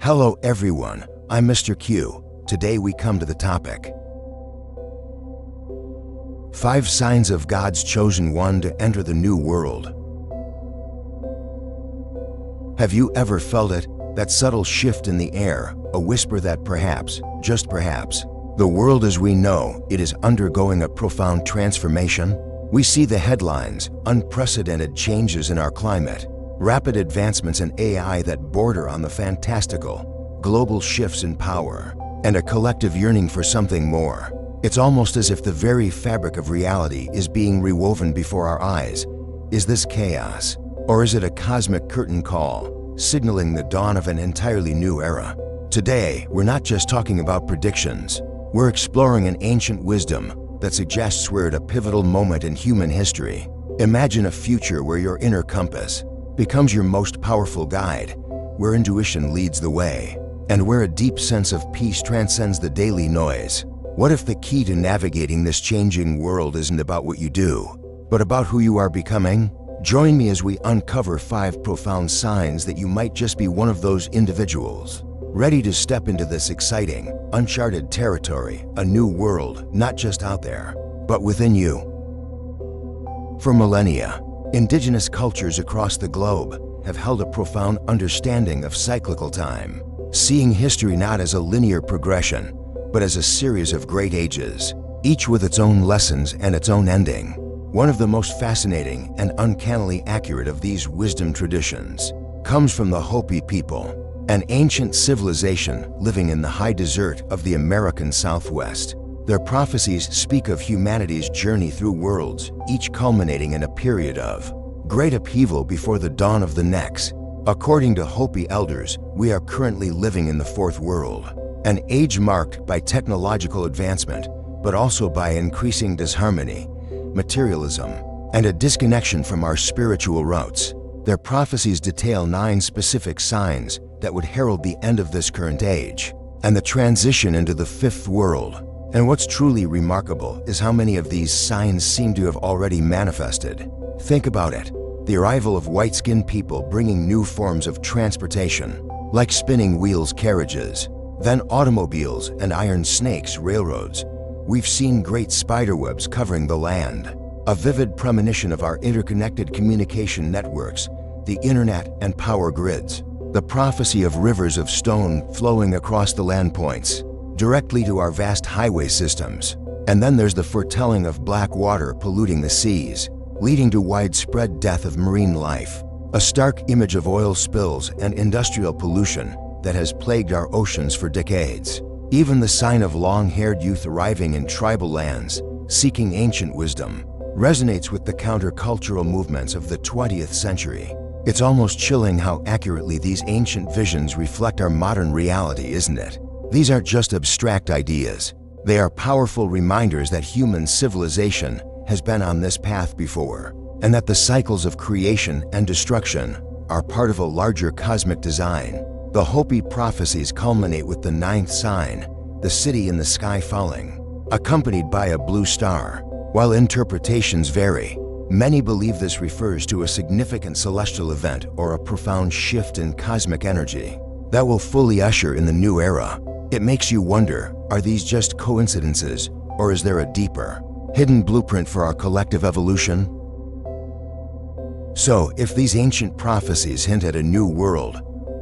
Hello everyone, I'm Mr. Q. Today we come to the topic. 5 signs of God's chosen one to enter the new world. Have you ever felt it? That subtle shift in the air, a whisper that perhaps, just perhaps, the world as we know it is undergoing a profound transformation? We see the headlines, unprecedented changes in our climate, rapid advancements in AI that border on the fantastical, global shifts in power, and a collective yearning for something more. It's almost as if the very fabric of reality is being rewoven before our eyes. Is this chaos? Or is it a cosmic curtain call, signaling the dawn of an entirely new era? Today, we're not just talking about predictions. We're exploring an ancient wisdom that suggests we're at a pivotal moment in human history. Imagine a future where your inner compass becomes your most powerful guide, where intuition leads the way, and where a deep sense of peace transcends the daily noise. What if the key to navigating this changing world isn't about what you do, but about who you are becoming? Join me as we uncover 5 profound signs that you might just be one of those individuals, ready to step into this exciting, uncharted territory, a new world, not just out there, but within you. For millennia, indigenous cultures across the globe have held a profound understanding of cyclical time, seeing history not as a linear progression, but as a series of great ages, each with its own lessons and its own ending. One of the most fascinating and uncannily accurate of these wisdom traditions comes from the Hopi people, an ancient civilization living in the high desert of the American Southwest. Their prophecies speak of humanity's journey through worlds, each culminating in a period of great upheaval before the dawn of the next. According to Hopi elders, we are currently living in the 4th world, an age marked by technological advancement, but also by increasing disharmony, materialism, and a disconnection from our spiritual roots. Their prophecies detail 9 specific signs that would herald the end of this current age and the transition into the 5th world. And what's truly remarkable is how many of these signs seem to have already manifested. Think about it. The arrival of white-skinned people bringing new forms of transportation, like spinning wheels carriages, then automobiles and iron snakes railroads. We've seen great spiderwebs covering the land, a vivid premonition of our interconnected communication networks, the internet and power grids, the prophecy of rivers of stone flowing across the land points, directly to our vast highway systems. And then there's the foretelling of black water polluting the seas, leading to widespread death of marine life, a stark image of oil spills and industrial pollution that has plagued our oceans for decades. Even the sign of long-haired youth arriving in tribal lands, seeking ancient wisdom, resonates with the countercultural movements of the 20th century. It's almost chilling how accurately these ancient visions reflect our modern reality, isn't it? These aren't just abstract ideas. They are powerful reminders that human civilization has been on this path before, and that the cycles of creation and destruction are part of a larger cosmic design. The Hopi prophecies culminate with the 9th sign, the city in the sky falling, accompanied by a blue star. While interpretations vary, many believe this refers to a significant celestial event or a profound shift in cosmic energy that will fully usher in the new era. It makes you wonder, are these just coincidences, or is there a deeper, hidden blueprint for our collective evolution? So, if these ancient prophecies hint at a new world,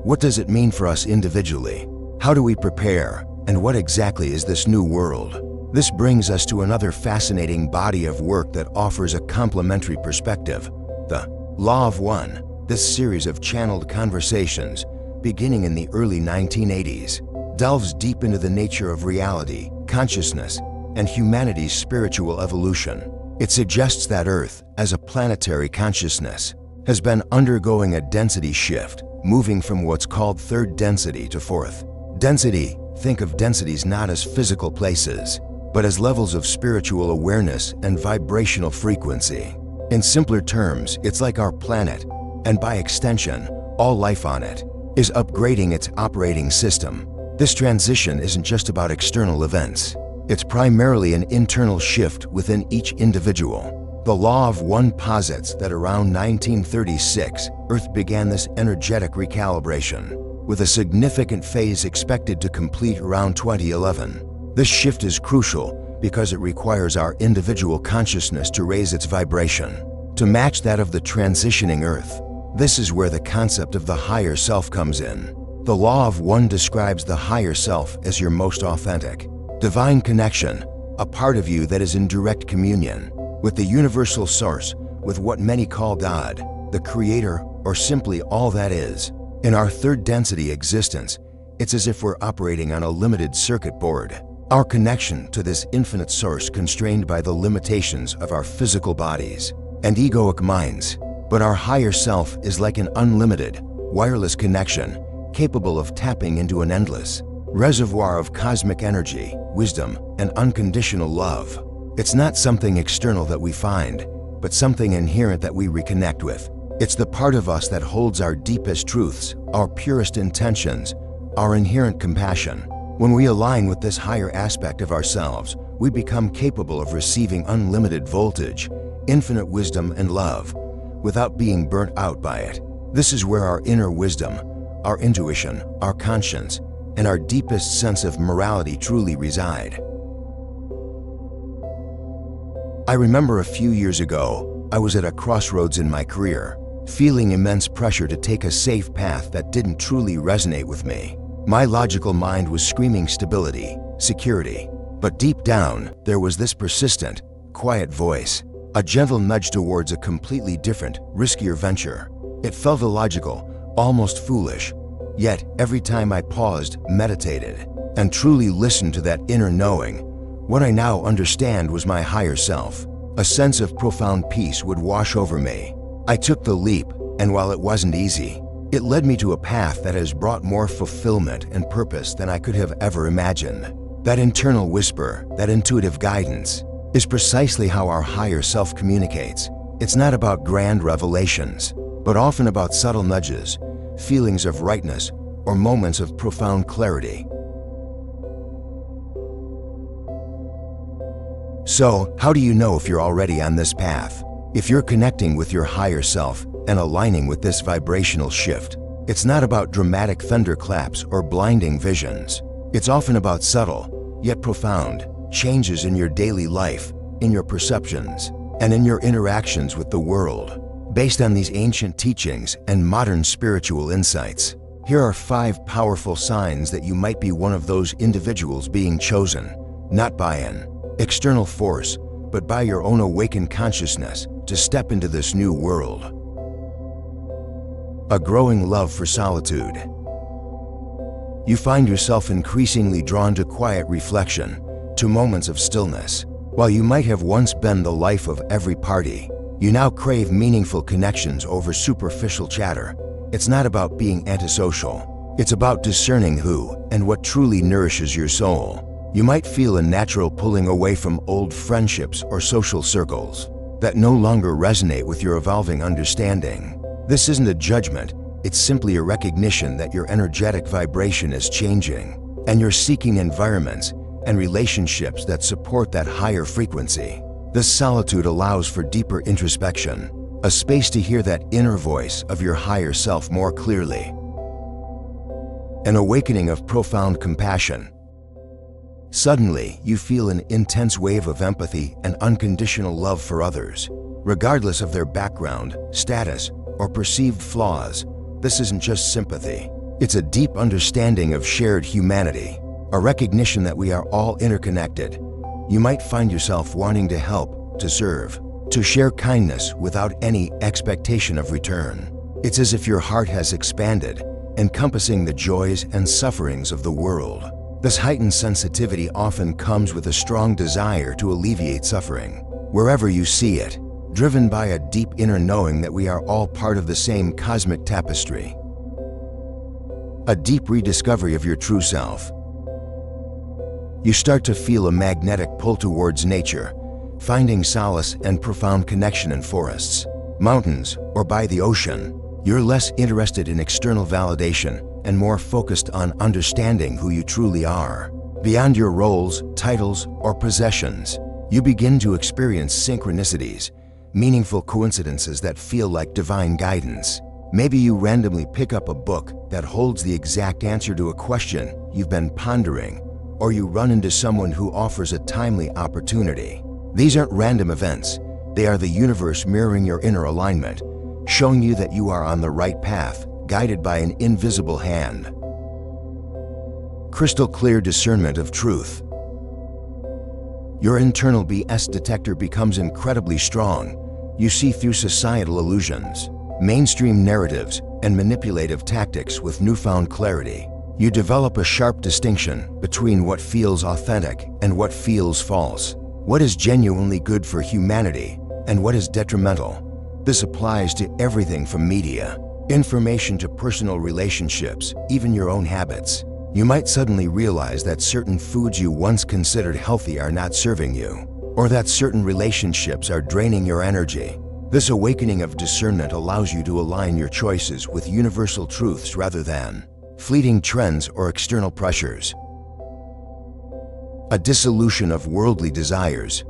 what does it mean for us individually? How do we prepare, and what exactly is this new world? This brings us to another fascinating body of work that offers a complementary perspective, the Law of One. This series of channeled conversations, beginning in the early 1980s, delves deep into the nature of reality, consciousness, and humanity's spiritual evolution. It suggests that Earth, as a planetary consciousness, has been undergoing a density shift, moving from what's called 3rd density to 4th density. Think of densities not as physical places, but as levels of spiritual awareness and vibrational frequency. In simpler terms, it's like our planet, and by extension, all life on it, is upgrading its operating system. This transition isn't just about external events. It's primarily an internal shift within each individual. The Law of One posits that around 1936, Earth began this energetic recalibration. with a significant phase expected to complete around 2011. This shift is crucial because it requires our individual consciousness to raise its vibration to match that of the transitioning Earth. This is where the concept of the higher self comes in. The Law of One describes the higher self as your most authentic, divine connection, a part of you that is in direct communion with the universal source, with what many call God, the Creator, or simply all that is. In our third density existence, it's as if we're operating on a limited circuit board. Our connection to this infinite source constrained by the limitations of our physical bodies and egoic minds. But our higher self is like an unlimited, wireless connection capable of tapping into an endless reservoir of cosmic energy, wisdom, and unconditional love. It's not something external that we find, but something inherent that we reconnect with. It's the part of us that holds our deepest truths, our purest intentions, our inherent compassion. When we align with this higher aspect of ourselves, we become capable of receiving unlimited voltage, infinite wisdom and love, without being burnt out by it. This is where our inner wisdom, our intuition, our conscience, and our deepest sense of morality truly reside. I remember a few years ago, I was at a crossroads in my career, feeling immense pressure to take a safe path that didn't truly resonate with me. My logical mind was screaming stability, security, but deep down, there was this persistent, quiet voice, a gentle nudge towards a completely different, riskier venture. It felt illogical, almost foolish, yet every time I paused, meditated, and truly listened to that inner knowing, what I now understand was my higher self. A sense of profound peace would wash over me. I took the leap, and while it wasn't easy, it led me to a path that has brought more fulfillment and purpose than I could have ever imagined. That internal whisper, that intuitive guidance, is precisely how our higher self communicates. It's not about grand revelations, but often about subtle nudges, feelings of rightness, or moments of profound clarity. So, how do you know if you're already on this path? If you're connecting with your higher self and aligning with this vibrational shift, it's not about dramatic thunderclaps or blinding visions. It's often about subtle, yet profound, changes in your daily life, in your perceptions, and in your interactions with the world. Based on these ancient teachings and modern spiritual insights, here are 5 powerful signs that you might be one of those individuals being chosen, not by an external force, but by your own awakened consciousness to step into this new world. A growing love for solitude. You find yourself increasingly drawn to quiet reflection, to moments of stillness. While you might have once been the life of every party, you now crave meaningful connections over superficial chatter. It's not about being antisocial. It's about discerning who and what truly nourishes your soul. You might feel a natural pulling away from old friendships or social circles that no longer resonate with your evolving understanding. This isn't a judgment, it's simply a recognition that your energetic vibration is changing, and you're seeking environments and relationships that support that higher frequency. This solitude allows for deeper introspection, a space to hear that inner voice of your higher self more clearly. An awakening of profound compassion. Suddenly, you feel an intense wave of empathy and unconditional love for others. Regardless of their background, status, or perceived flaws, this isn't just sympathy. It's a deep understanding of shared humanity, a recognition that we are all interconnected. You might find yourself wanting to help, to serve, to share kindness without any expectation of return. It's as if your heart has expanded, encompassing the joys and sufferings of the world. This heightened sensitivity often comes with a strong desire to alleviate suffering, wherever you see it, driven by a deep inner knowing that we are all part of the same cosmic tapestry. A deep rediscovery of your true self. You start to feel a magnetic pull towards nature, finding solace and profound connection in forests, mountains, or by the ocean. You're less interested in external validation and more focused on understanding who you truly are. Beyond your roles, titles, or possessions, you begin to experience synchronicities, meaningful coincidences that feel like divine guidance. Maybe you randomly pick up a book that holds the exact answer to a question you've been pondering, or you run into someone who offers a timely opportunity. These aren't random events. They are the universe mirroring your inner alignment, showing you that you are on the right path, guided by an invisible hand. Crystal clear discernment of truth. Your internal BS detector becomes incredibly strong. You see through societal illusions, mainstream narratives, and manipulative tactics with newfound clarity. You develop a sharp distinction between what feels authentic and what feels false, what is genuinely good for humanity and what is detrimental. This applies to everything from media, information to personal relationships, even your own habits. You might suddenly realize that certain foods you once considered healthy are not serving you, or that certain relationships are draining your energy. This awakening of discernment allows you to align your choices with universal truths rather than fleeting trends or external pressures. A dissolution of worldly desires.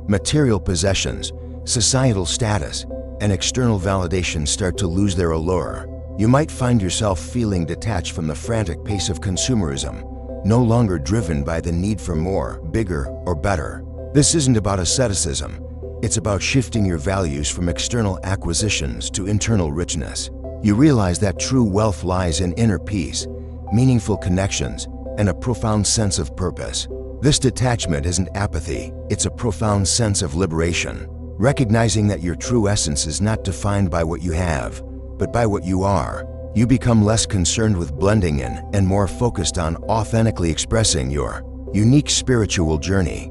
Material possessions, societal status, and external validation start to lose their allure. You might find yourself feeling detached from the frantic pace of consumerism, no longer driven by the need for more, bigger, or better. This isn't about asceticism. It's about shifting your values from external acquisitions to internal richness. You realize that true wealth lies in inner peace, meaningful connections, and a profound sense of purpose. This detachment isn't apathy, it's a profound sense of liberation, recognizing that your true essence is not defined by what you have, but by what you are. You become less concerned with blending in and more focused on authentically expressing your unique spiritual journey.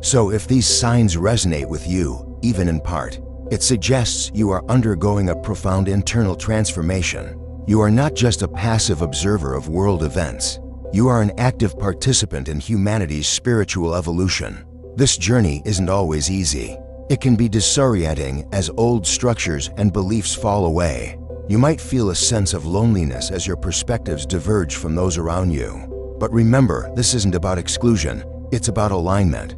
So if these signs resonate with you, even in part, it suggests you are undergoing a profound internal transformation. You are not just a passive observer of world events. You are an active participant in humanity's spiritual evolution. This journey isn't always easy. It can be disorienting as old structures and beliefs fall away. You might feel a sense of loneliness as your perspectives diverge from those around you. But remember, this isn't about exclusion, it's about alignment.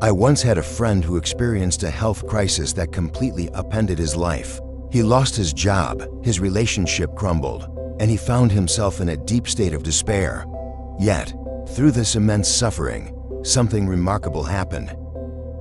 I once had a friend who experienced a health crisis that completely upended his life. He lost his job, his relationship crumbled, and he found himself in a deep state of despair. Yet, through this immense suffering, something remarkable happened.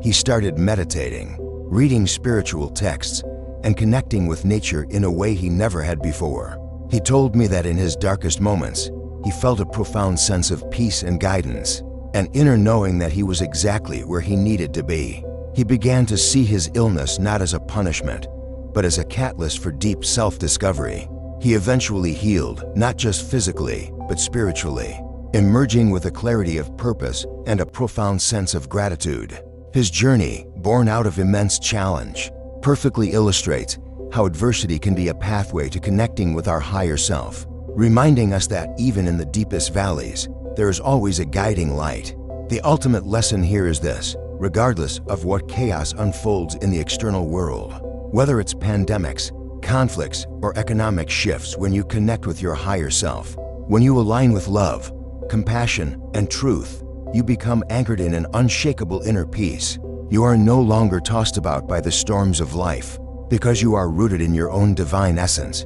He started meditating, reading spiritual texts, and connecting with nature in a way he never had before. He told me that in his darkest moments, he felt a profound sense of peace and guidance, an inner knowing that he was exactly where he needed to be. He began to see his illness not as a punishment, but as a catalyst for deep self-discovery. He eventually healed, not just physically, but spiritually, emerging with a clarity of purpose and a profound sense of gratitude. His journey, born out of immense challenge, perfectly illustrates how adversity can be a pathway to connecting with our higher self, reminding us that even in the deepest valleys, there is always a guiding light. The ultimate lesson here is this: regardless of what chaos unfolds in the external world, whether it's pandemics, conflicts, or economic shifts, when you connect with your higher self, when you align with love, compassion, and truth, you become anchored in an unshakable inner peace. You are no longer tossed about by the storms of life, because you are rooted in your own divine essence.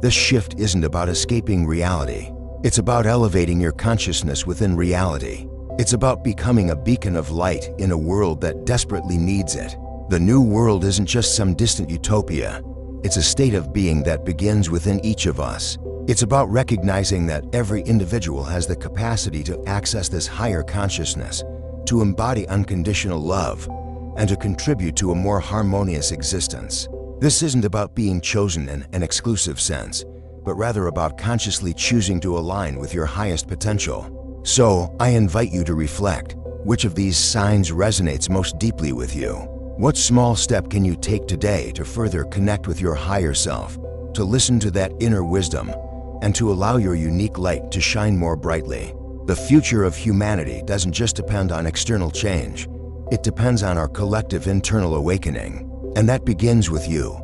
This shift isn't about escaping reality. It's about elevating your consciousness within reality. It's about becoming a beacon of light in a world that desperately needs it. The new world isn't just some distant utopia. It's a state of being that begins within each of us. It's about recognizing that every individual has the capacity to access this higher consciousness, to embody unconditional love, and to contribute to a more harmonious existence. This isn't about being chosen in an exclusive sense, but rather about consciously choosing to align with your highest potential. So, I invite you to reflect. Which of these signs resonates most deeply with you? What small step can you take today to further connect with your higher self, to listen to that inner wisdom, and to allow your unique light to shine more brightly? The future of humanity doesn't just depend on external change. It depends on our collective internal awakening. And that begins with you.